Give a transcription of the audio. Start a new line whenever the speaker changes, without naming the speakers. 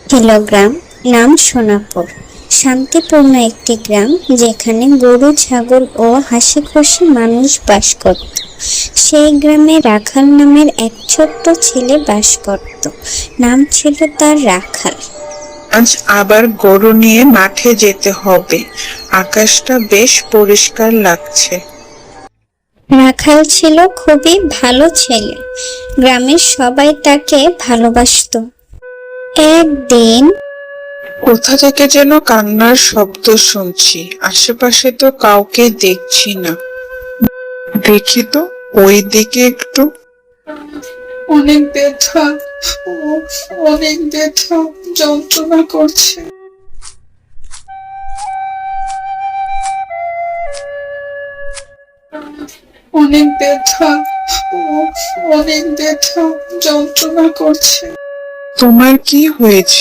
ছিল গ্রাম, নাম সোনাপুর। শান্তিপূর্ণ একটি গ্রাম, যেখানে গরু, ছাগল ও হাসিখুশি মানুষ বাস করত। সেই গ্রামে রাখাল নামের এক ছোট্ট ছেলে বাস করত। নাম ছিল তার রাখাল।
আজ আবার গরু নিয়ে মাঠে যেতে হবে। আকাশটা বেশ পরিষ্কার লাগছে।
রাখাল ছিল খুবই ভালো ছেলে। গ্রামের সবাই তাকে ভালোবাসতো। একদিন
কোথা থেকে যেন কান্নার শব্দ শুনছি। আশেপাশে তো কাউকে দেখছি না। দেখি তো, ওই দিকে একটু। অনেক ব্যথা, অনেক ব্যথা, যন্ত্রণা করছে। অনেক ব্যথা, অনেক ব্যথা, যন্ত্রণা করছে। তোমার কি হয়েছে?